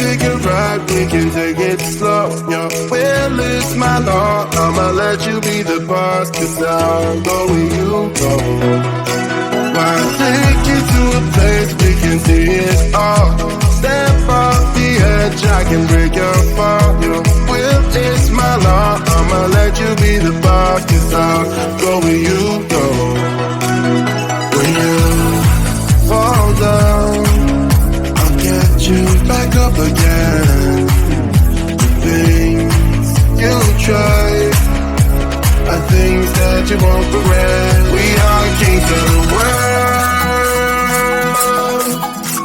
take a ride, we can take it slow. Your will is my law, I'ma let you be the boss, 'cause I'll go where you go. Why take you to a place we can see it all? Step off the edge, I can break your fall. Your will is my law, I'ma let you be the boss, 'cause I'll go where you go. When you fall down, I'll get you back up again. The things you try are things that you won't regret. We are kings of the world,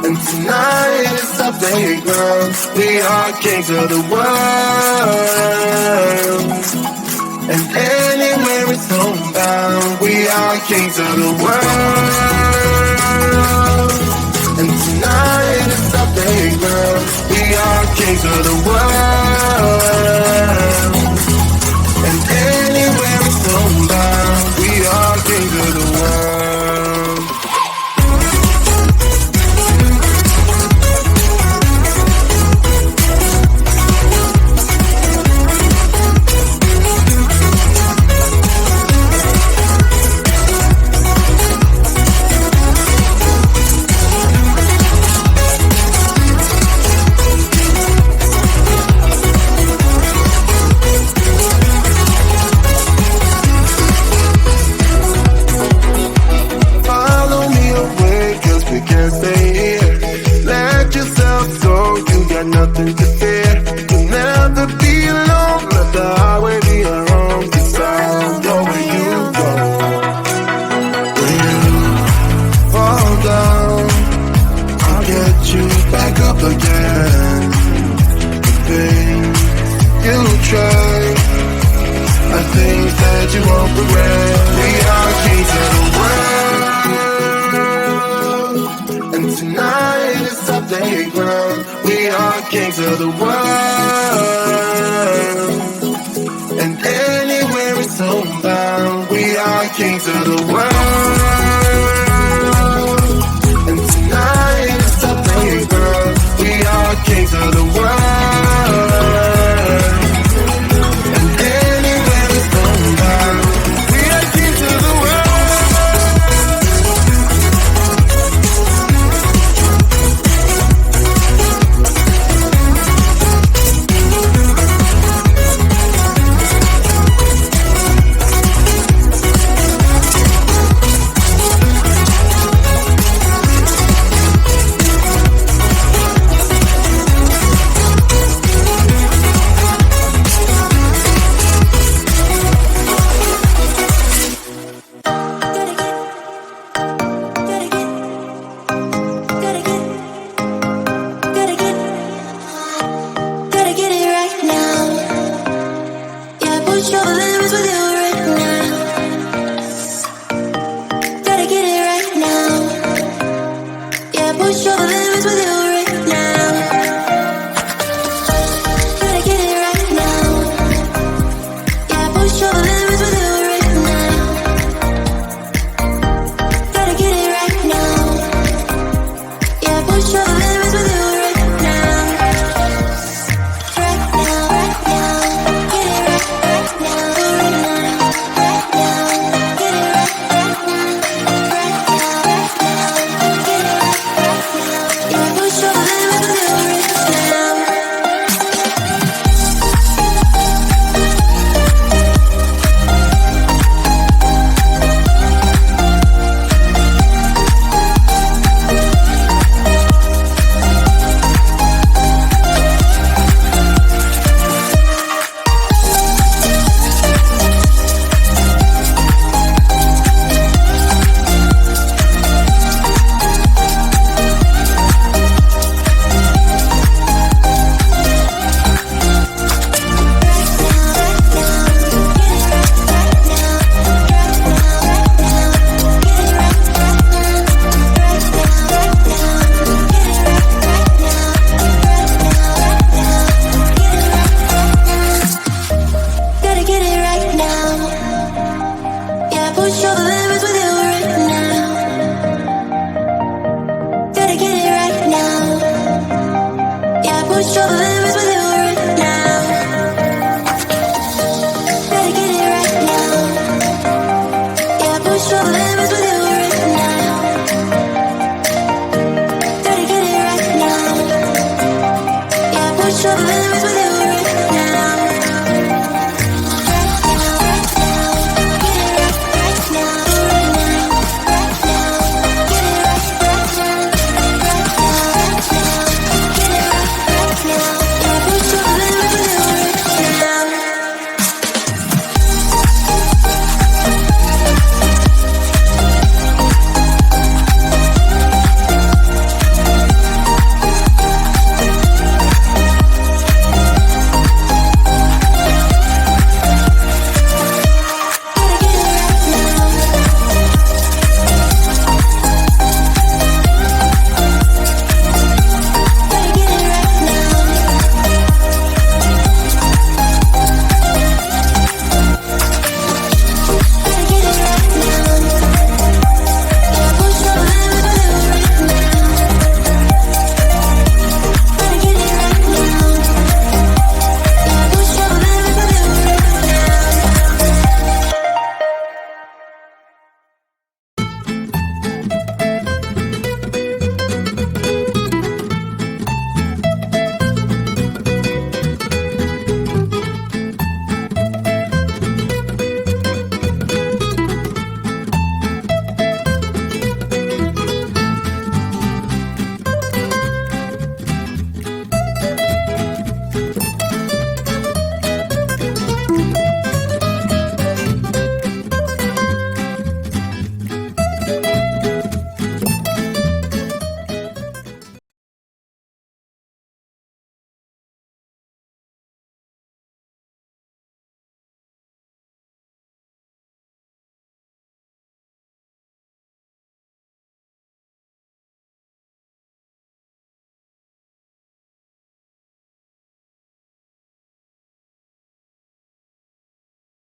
and tonight is our playground. We are kings of the world, and anywhere it's homebound. We are kings of the world, and tonight is our playground. We are kings of the world, and anywhere it's homebound. We are kings of the world. Nothing to fear. You'll never be alone. Let the highway be your home. 'Cause I'll go where you go. When you fall down, I'll get you back up again. The things you try are things that you won't regret. We are kings of the world, and tonight is our playground. We are kings of the world, and anywhere it's homebound. We are kings of the world, and tonight is our playground. We are kings of the world, and anywhere it's homebound. We are kings of the world. Push your